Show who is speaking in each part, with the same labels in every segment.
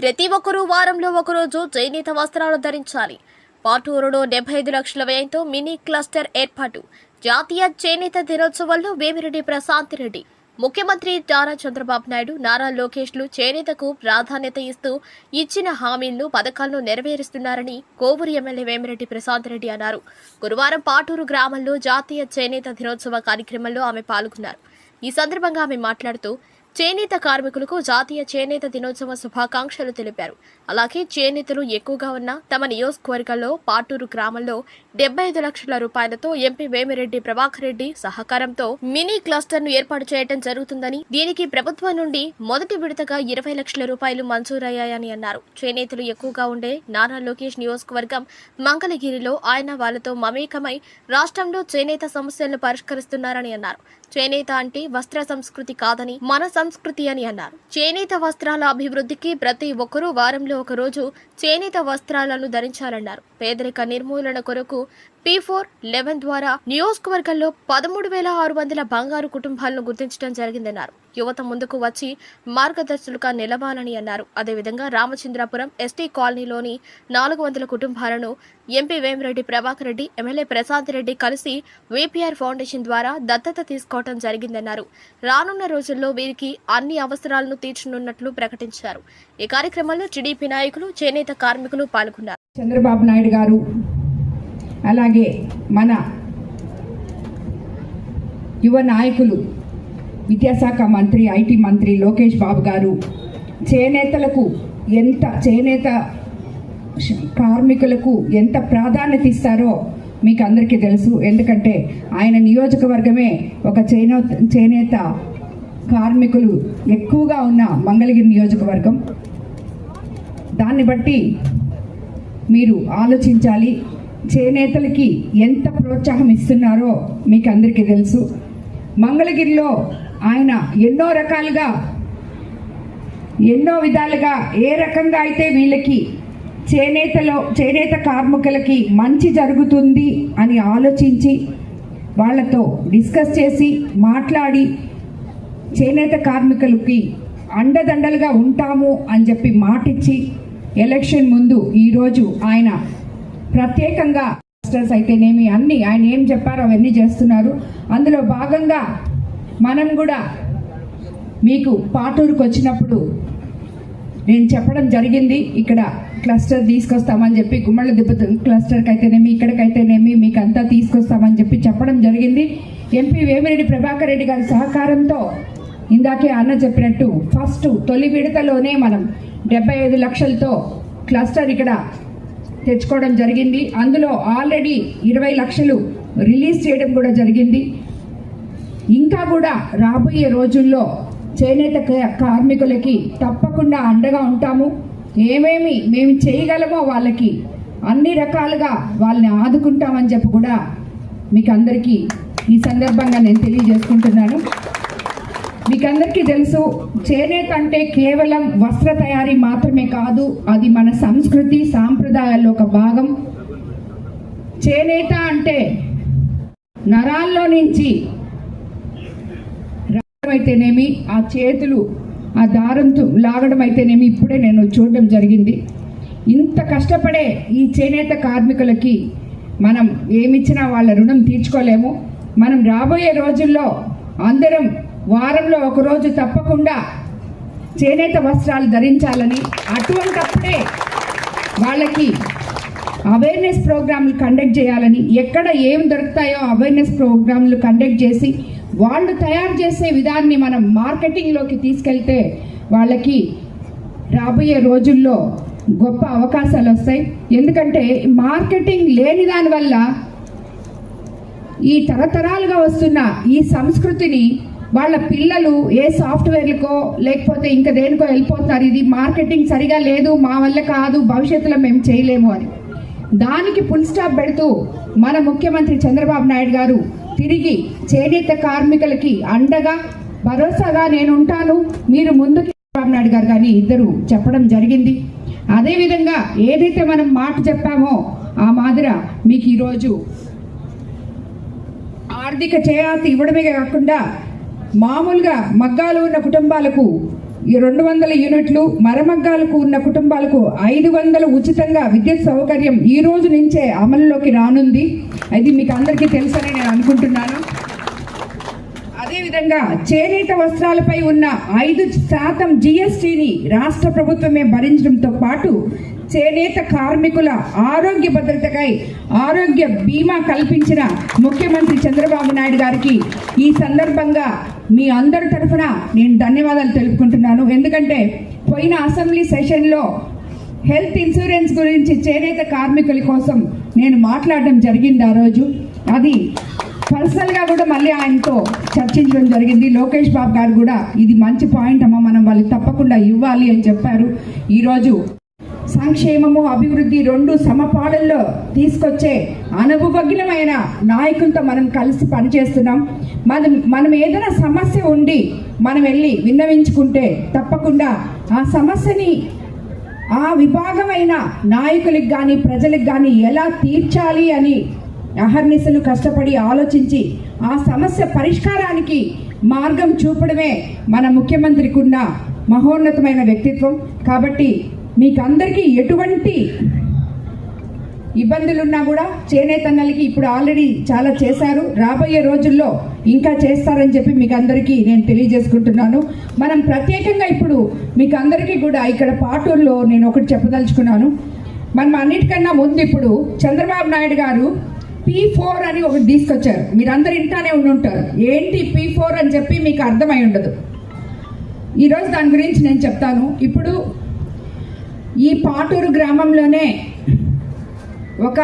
Speaker 1: ప్రతి ఒక్కరూ వారంలో ఒకరోజు చేనేత వస్త్రాలు ధరించాలి. పాటూరులో 75 లక్షల వ్యయంతో మినీ క్లస్టర్ ఏర్పాటు. జాతీయ చేనేత దినోత్సవంలో వేమిరెడ్డి ప్రశాంత్ రెడ్డి. ముఖ్యమంత్రి నారా చంద్రబాబు నాయుడు, నారా లోకేష్లు చేనేతకు ప్రాధాన్యత ఇస్తూ ఇచ్చిన హామీలను, పథకాలను నెరవేరుస్తున్నారని కోవూరు ఎమ్మెల్యే వేమిరెడ్డి ప్రశాంత్ రెడ్డి అన్నారు. గురువారం పాటూరు గ్రామంలో జాతీయ చేనేత దినోత్సవ కార్యక్రమంలో ఆమె పాల్గొన్నారు. ఈ సందర్భంగా ఆమె మాట్లాడుతూ చేనేత కార్మికులకు జాతీయ చేనేత దినోత్సవ శుభాకాంక్షలు తెలిపారు. అలాగే చేనేతలు ఎక్కువగా ఉన్న తమ నియోజకవర్గంలో పాటూరు గ్రామంలో 75 లక్షల రూపాయలతో ఎంపీ వేమిరెడ్డి ప్రభాకర్ రెడ్డి సహకారంతో మినీ క్లస్టర్ ను ఏర్పాటు చేయడం జరుగుతుందని, దీనికి ప్రభుత్వం నుండి మొదటి విడతగా 20 లక్షల రూపాయలు మంజూరయ్యాయని అన్నారు. చేనేతలు ఎక్కువగా ఉండే నారా లోకేష్ నియోజకవర్గం మంగళగిరిలో ఆయన వాళ్లతో మమేకమై రాష్ట్రంలో చేనేత సమస్యలను పరిష్కరిస్తున్నారని అన్నారు. చేనేత అంటే వస్త్ర సంస్కృతి కాదని మన సంస్కృతి అని అన్నారు. చేనేత వస్త్రాల అభివృద్ధికి ప్రతి ఒక్కరూ వారంలో ఒక రోజు చేనేత వస్త్రాలను ధరించాలన్నారు. పేదరిక నిర్మూలన కొరకు P411 ద్వారా నియోజకవర్గంలో 13,600 బంగారు కుటుంబాలను గుర్తించడం జరిగిందన్నారు. యువత ముందుకు వచ్చి మార్గదర్శకులుగా నిలవాలని అన్నారు. అదేవిధంగా రామచంద్రాపురం ఎస్టీ కాలనీలోని 400 కుటుంబాలను ఎంపీ వేమిరెడ్డి ప్రభాకర్ రెడ్డి, ఎమ్మెల్యే ప్రశాంత్ రెడ్డి కలిసి VPR ఫౌండేషన్ ద్వారా దత్తత తీసుకోవడం జరిగిందన్నారు. రానున్న రోజుల్లో వీరికి అన్ని అవసరాలను తీర్చనున్నట్లు ప్రకటించారు. ఈ కార్యక్రమంలో టీడీపీ నాయకులు, చేనేత కార్మికులు పాల్గొన్నారు.
Speaker 2: చంద్రబాబు నాయుడు గారు, అలాగే మన యువ నాయకులు, విద్యాశాఖ మంత్రి, ఐటీ మంత్రి లోకేష్ బాబు గారు చేనేతలకు చేనేత కార్మికులకు ఎంత ప్రాధాన్యత ఇస్తారో మీకు అందరికీ తెలుసు. ఎందుకంటే ఆయన నియోజకవర్గమే ఒక చేనేత కార్మికులు ఎక్కువగా ఉన్న మంగళగిరి నియోజకవర్గం. దాన్ని బట్టి మీరు ఆలోచించాలి. చేనేతలకి ఎంత ప్రోత్సాహం ఇస్తున్నారో మీకు అందరికీ తెలుసు. మంగళగిరిలో ఆయన ఎన్నో రకాలుగా, ఎన్నో విధాలుగా ఏ రకంగా అయితే వీళ్ళకి చేనేత కార్మికులకి మంచి జరుగుతుంది అని ఆలోచించి వాళ్ళతో డిస్కస్ చేసి మాట్లాడి చేనేత కార్మికులకి అండదండలుగా ఉంటాము అని చెప్పి మాటిచ్చి ఎలక్షన్ ముందు ఈరోజు ఆయన ప్రత్యేకంగా అయితేనేమి అన్ని ఆయన ఏం చెప్పారో అవన్నీ చేస్తున్నారు. అందులో భాగంగా మనం కూడా మీకు పాటూరుకు వచ్చినప్పుడు నేను చెప్పడం జరిగింది, ఇక్కడ క్లస్టర్ తీసుకొస్తామని చెప్పి, గుమ్మళ్ళ దిబ్బ క్లస్టర్కి అయితేనేమి, ఇక్కడికైతేనేమి మీకు అంతా తీసుకొస్తామని చెప్పి చెప్పడం జరిగింది. ఎంపీ వేమిరెడ్డి ప్రభాకర్ రెడ్డి గారి సహకారంతో ఇందాకే అన్న చెప్పినట్టు ఫస్ట్ తొలి విడతలోనే మనం 75 లక్షలతో క్లస్టర్ ఇక్కడ తెచ్చుకోవడం జరిగింది. అందులో ఆల్రెడీ 20 లక్షలు రిలీజ్ చేయడం కూడా జరిగింది. ఇంకా కూడా రాబోయే రోజుల్లో చేనేత కార్మికులకి తప్పకుండా అండగా ఉంటాము. ఏమేమి మేము చేయగలమో వాళ్ళకి అన్ని రకాలుగా వాళ్ళని ఆదుకుంటామని చెప్పి కూడా మీకు అందరికీ ఈ సందర్భంగా నేను తెలియజేసుకుంటున్నాను. మీకు అందరికీ తెలుసు, చేనేత అంటే కేవలం వస్త్ర తయారీ మాత్రమే కాదు, అది మన సంస్కృతి సాంప్రదాయాల్లో ఒక భాగం. చేనేత అంటే నరాల్లో నుంచి అయితేనేమి, ఆ చేతులు ఆ దారంతో లాగడం అయితేనేమి ఇప్పుడే నేను చూడడం జరిగింది. ఇంత కష్టపడే ఈ చేనేత కార్మికులకి మనం ఏమిచ్చినా వాళ్ళ రుణం తీర్చుకోలేము. మనం రాబోయే రోజుల్లో అందరం వారంలో ఒకరోజు తప్పకుండా చేనేత వస్త్రాలు ధరించాలని, అటువంటప్పుడే వాళ్ళకి అవేర్నెస్ ప్రోగ్రాంలు కండక్ట్ చేయాలని, ఎక్కడ ఏం దొరుకుతాయో అవేర్నెస్ ప్రోగ్రాంలు కండక్ట్ చేసి వాళ్ళు తయారు చేసే విధాన్ని మనం మార్కెటింగ్లోకి తీసుకెళ్తే వాళ్ళకి రాబోయే రోజుల్లో గొప్ప అవకాశాలు వస్తాయి. ఎందుకంటే మార్కెటింగ్ లేని దానివల్ల ఈ తరతరాలుగా వస్తున్న ఈ సంస్కృతిని వాళ్ళ పిల్లలు ఏ సాఫ్ట్వేర్లకో లేకపోతే ఇంకా దేనికో వెళ్ళిపోతున్నారు. ఇది మార్కెటింగ్ సరిగా లేదు, మా వల్ల కాదు, భవిష్యత్తులో మేము చేయలేము అని. దానికి ఫుల్ స్టాప్ పెడుతూ మన ముఖ్యమంత్రి చంద్రబాబు నాయుడు గారు తిరిగి చేనేత కార్మికులకి అండగా, భరోసాగా నేను ఉంటాను, మీరు ముందుకు చంద్రబాబు నాయుడు గారు కానీ ఇద్దరు చెప్పడం జరిగింది. అదేవిధంగా ఏదైతే మనం మాట చెప్పామో ఆ మాదిర మీకు ఈరోజు ఆర్థిక చేయాతి ఇవ్వడమే కాకుండా మామూలుగా మగ్గాలు ఉన్న కుటుంబాలకు ఈ 200 యూనిట్లు, మరమగ్గాలకు ఉన్న కుటుంబాలకు 500 ఉచితంగా విద్యుత్ సౌకర్యం ఈ రోజు నుంచే అమలులోకి రానుంది. అది మీకు అందరికీ తెలుసని నేను అనుకుంటున్నాను. అదేవిధంగా చేనేత వస్త్రాలపై ఉన్న 5% GSTని రాష్ట్ర ప్రభుత్వమే భరించడంతో పాటు చేనేత కార్మికుల ఆరోగ్య భద్రతకై ఆరోగ్య బీమా కల్పించిన ముఖ్యమంత్రి చంద్రబాబు నాయుడు గారికి ఈ సందర్భంగా మీ అందరి తరఫున నేను ధన్యవాదాలు తెలుపుకుంటున్నాను. ఎందుకంటే పోయిన అసెంబ్లీ సెషన్లో హెల్త్ ఇన్సూరెన్స్ గురించి చేనేత కార్మికుల కోసం నేను మాట్లాడడం జరిగింది. ఆ రోజు అది పర్సనల్గా కూడా మళ్ళీ ఆయనతో చర్చించడం జరిగింది. లోకేష్ బాబు గారు కూడా ఇది మంచి పాయింట్ అమ్మ, మనం వాళ్ళకి తప్పకుండా ఇవ్వాలి అని చెప్పారు. ఈరోజు సంక్షేమము అభివృద్ధి 2 సమపాళల్లో తీసుకొచ్చే అనుభవజ్ఞమైన నాయకులతో మనం కలిసి పనిచేస్తున్నాం. మనం ఏదైనా సమస్య ఉండి మనం వెళ్ళి విన్నవించుకుంటే తప్పకుండా ఆ సమస్యని ఆ విభాగమైన నాయకులకు కానీ ప్రజలకు కానీ ఎలా తీర్చాలి అని అహర్నిశలు కష్టపడి ఆలోచించి ఆ సమస్య పరిష్కారానికి మార్గం చూపడమే మన ముఖ్యమంత్రికి ఉన్న మహోన్నతమైన వ్యక్తిత్వం. కాబట్టి మీకు అందరికీ ఎటువంటి ఇబ్బందులున్నా కూడా చేనేతన్నలకి ఇప్పుడు ఆల్రెడీ చాలా చేశారు, రాబోయే రోజుల్లో ఇంకా చేస్తారని చెప్పి మీకు అందరికీ నేను తెలియజేసుకుంటున్నాను. మనం ప్రత్యేకంగా ఇప్పుడు మీకు అందరికీ కూడా ఇక్కడ పాటూరులో నేను ఒకటి చెప్పదలుచుకున్నాను. మనం అన్నిటికన్నా ముందు ఇప్పుడు చంద్రబాబు నాయుడు గారు P4 అని ఒకటి తీసుకొచ్చారు. మీరందరూ ఇంటానే ఉండుంటారు. ఏంటి P4 అని చెప్పి మీకు అర్థమై ఉండదు. ఈరోజు దాని గురించి నేను చెప్తాను. ఇప్పుడు ఈ పాటూరు గ్రామంలోనే ఒక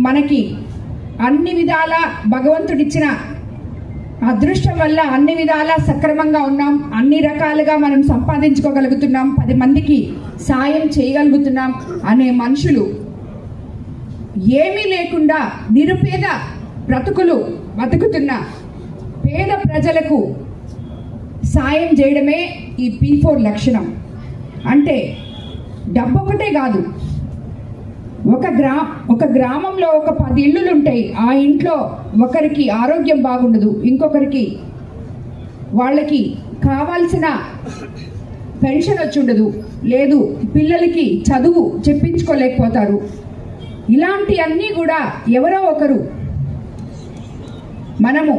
Speaker 2: మనకి అన్ని విధాల భగవంతుడిచ్చిన అదృష్టం వల్ల అన్ని విధాలా సక్రమంగా ఉన్నాం, అన్ని రకాలుగా మనం సంపాదించుకోగలుగుతున్నాం, 10 మందికి సాయం చేయగలుగుతున్నాం అనే మనుషులు ఏమీ లేకుండా నిరుపేద బతుకుతున్న పేద ప్రజలకు సాయం చేయడమే ఈ P4 లక్షణం. అంటే డబ్బు ఒకటే కాదు, ఒక గ్రామంలో ఒక 10 ఇళ్ళు ఉంటాయి. ఆ ఇంట్లో ఒకరికి ఆరోగ్యం బాగుండదు, ఇంకొకరికి వాళ్ళకి కావాల్సిన పెన్షన్ వచ్చి ఉండదు, లేదు పిల్లలకి చదువు చెప్పించుకోలేకపోతారు. ఇలాంటి అన్నీ కూడా ఎవరో ఒకరు మనము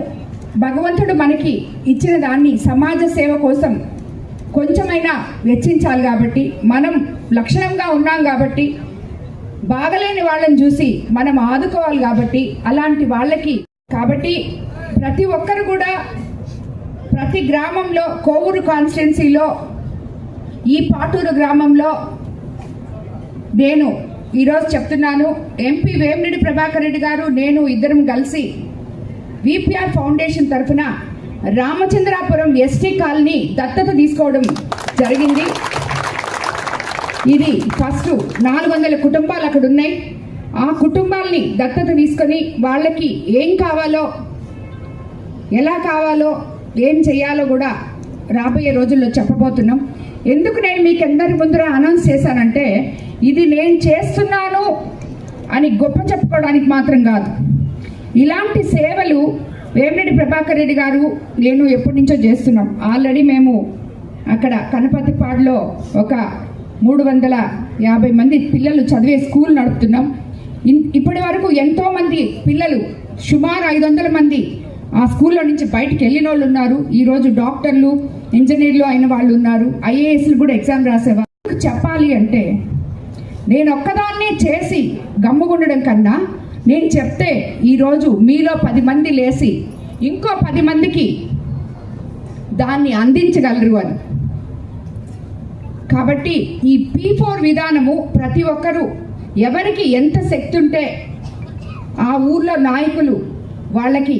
Speaker 2: భగవంతుడు మనకి ఇచ్చిన దాన్ని సమాజ సేవ కోసం కొంచెమైనా వెచ్చించాలి. కాబట్టి మనం లక్షణంగా ఉన్నాం కాబట్టి బాగలేని వాళ్ళని చూసి మనం ఆదుకోవాలి. కాబట్టి అలాంటి వాళ్ళకి కాబట్టి ప్రతి ఒక్కరు కూడా ప్రతి గ్రామంలో కోవూరు కాన్స్టిట్యున్సీలో ఈ పాటూరు గ్రామంలో నేను ఈరోజు చెప్తున్నాను, ఎంపీ వేమిరెడ్డి ప్రభాకర్ రెడ్డి గారు నేను ఇద్దరం కలిసి విపిఆర్ ఫౌండేషన్ తరఫున రామచంద్రాపురం ఎస్టీ కాలనీ దత్తత తీసుకోవడం జరిగింది. ఇది ఫస్ట్ 400 కుటుంబాలు అక్కడ ఉన్నాయి. ఆ కుటుంబాలని దత్తత తీసుకొని వాళ్ళకి ఏం కావాలో, ఎలా కావాలో, ఏం చేయాలో కూడా రాబోయే రోజుల్లో చెప్పబోతున్నాం. ఎందుకు నేను మీకు అందరి ముందర అనౌన్స్ చేశానంటే, ఇది నేను చేస్తున్నాను అని గొప్ప చెప్పుకోవడానికి మాత్రం కాదు. ఇలాంటి సేవలు వేమిరెడ్డి ప్రభాకర్ రెడ్డి గారు నేను ఎప్పటి నుంచో చేస్తున్నాం. ఆల్రెడీ మేము అక్కడ కనపతిపాడులో ఒక 350 మంది పిల్లలు చదివే స్కూల్ నడుపుతున్నాం. ఇప్పటి వరకు ఎంతోమంది పిల్లలు, సుమారు 500 మంది ఆ స్కూల్లో నుంచి బయటికి వెళ్ళిన వాళ్ళు ఉన్నారు. ఈరోజు డాక్టర్లు, ఇంజనీర్లు అయిన వాళ్ళు ఉన్నారు. IASలు కూడా ఎగ్జామ్ రాసేవాళ్ళు. చెప్పాలి అంటే నేను ఒక్కదాన్నే చేసి గమ్ముగుండడం కన్నా నేను చెప్తే ఈరోజు మీలో 10 మంది లేసి ఇంకో 10 మందికి దాన్ని అందించగలరు అని. కాబట్టి ఈ P4 విధానము ప్రతి ఒక్కరూ ఎవరికి ఎంత శక్తి ఉంటే ఆ ఊర్లో నాయకులు వాళ్ళకి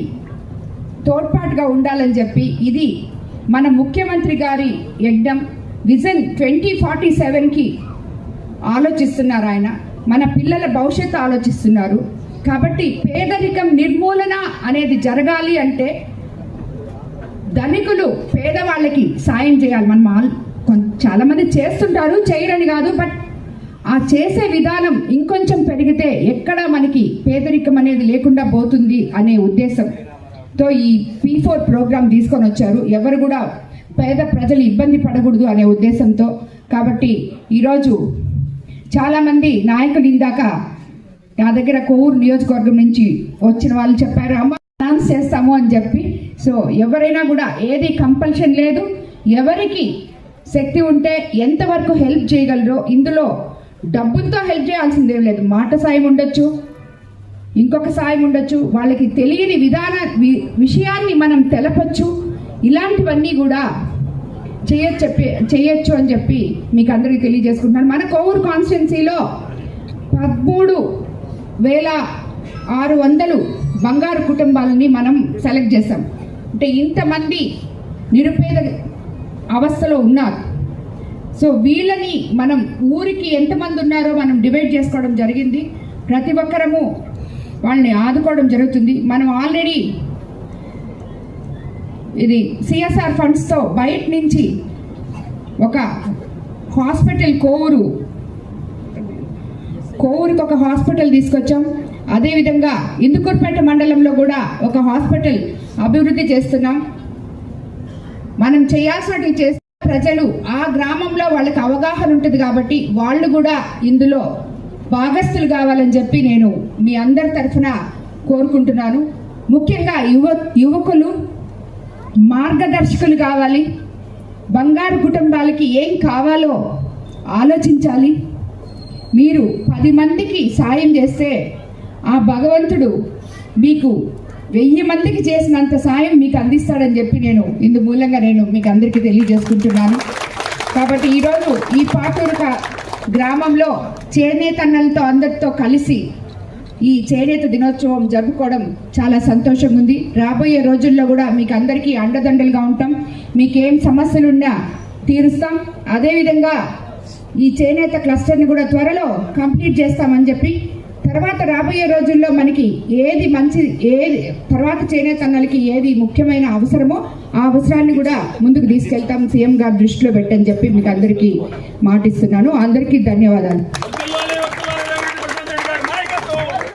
Speaker 2: తోడ్పాటుగా ఉండాలని చెప్పి ఇది మన ముఖ్యమంత్రి గారి యజ్ఞం. విజన్ 2047కి ఆలోచిస్తున్నారు ఆయన. మన పిల్లల భవిష్యత్తు ఆలోచిస్తున్నారు. కాబట్టి పేదరికం నిర్మూలన అనేది జరగాలి అంటే ధనికులు పేదవాళ్ళకి సాయం చేయాలి. మనం చాలా మంది చేస్తుంటారు, చేయరని కాదు, బట్ ఆ చేసే విధానం ఇంకొంచెం పెరిగితే ఎక్కడ మనకి పేదరికం అనేది లేకుండా పోతుంది అనే ఉద్దేశంతో ఈ P4 ప్రోగ్రాం తీసుకొని వచ్చారు. ఎవరు కూడా పేద ప్రజలు ఇబ్బంది పడకూడదు అనే ఉద్దేశంతో. కాబట్టి ఈరోజు చాలామంది నాయకులు ఇందాక నా దగ్గర కొవ్వూరు నియోజకవర్గం నుంచి వచ్చిన వాళ్ళు చెప్పారు, అమ్మ అనౌన్స్ చేస్తాము అని చెప్పి. సో ఎవరైనా కూడా ఏది కంపల్షన్ లేదు, ఎవరికి శక్తి ఉంటే ఎంతవరకు హెల్ప్ చేయగలరో, ఇందులో డబ్బులతో హెల్ప్ చేయాల్సిందేం లేదు, మాట సాయం ఉండొచ్చు, ఇంకొక సాయం ఉండొచ్చు, వాళ్ళకి తెలియని విషయాన్ని మనం తెలపచ్చు. ఇలాంటివన్నీ కూడా చేయొచ్చు అని చెప్పి మీకు అందరికీ తెలియజేసుకుంటున్నాను. మన కొవ్వూరు కాన్స్టిట్యున్సీలో 13,600 బంగారు కుటుంబాలని మనం సెలెక్ట్ చేస్తాం. అంటే ఇంతమంది నిరుపేద అవస్థలో ఉన్నారు. సో వీళ్ళని మనం ఊరికి ఎంతమంది ఉన్నారో మనం డివైడ్ చేసుకోవడం జరిగింది. ప్రతి ఒక్కరము వాళ్ళని ఆదుకోవడం జరుగుతుంది. మనం ఆల్రెడీ ఇది సిఎస్ఆర్ ఫండ్స్తో బయట నుంచి ఒక హాస్పిటల్ కోవూరుకి ఒక హాస్పిటల్ తీసుకొచ్చాం. అదేవిధంగా ఇందుకూరుపేట మండలంలో కూడా ఒక హాస్పిటల్ అభివృద్ధి చేస్తున్నాం. మనం చేయాల్సినవి చేస్తే ప్రజలు ఆ గ్రామంలో వాళ్ళకి అవగాహన ఉంటుంది కాబట్టి వాళ్ళు కూడా ఇందులో భాగస్థులు కావాలని చెప్పి నేను మీ అందరి తరఫున కోరుకుంటున్నాను. ముఖ్యంగా యువకులు మార్గదర్శకులు కావాలి. బంగారు కుటుంబాలకి ఏం కావాలో ఆలోచించాలి. మీరు 10 మందికి సాయం చేస్తే ఆ భగవంతుడు మీకు 1000 మందికి చేసినంత సాయం మీకు అందిస్తాడని చెప్పి నేను ఇందు మూలంగా నేను మీకు అందరికీ తెలియజేసుకుంటున్నాను. కాబట్టి ఈరోజు ఈ పాటూరు గ్రామంలో చేనేతన్నలతో అందరితో కలిసి ఈ చేనేత దినోత్సవం జరుపుకోవడం చాలా సంతోషంగా ఉంది. రాబోయే రోజుల్లో కూడా మీకు అందరికీ అండదండలుగా ఉంటాం. మీకేం సమస్యలున్నా తీరుస్తాం. అదేవిధంగా ఈ చేనేత క్లస్టర్ని కూడా త్వరలో కంప్లీట్ చేస్తామని చెప్పి, తర్వాత రాబోయే రోజుల్లో మనకి ఏది మంచి, తర్వాత చేనేత అన్నలకి ఏది ముఖ్యమైన అవసరమో ఆ అవసరాన్ని కూడా ముందుకు తీసుకెళ్తాం, సీఎం గారు దృష్టిలో పెట్టని చెప్పి మీకు అందరికీ మాటిస్తున్నాను. అందరికీ ధన్యవాదాలు.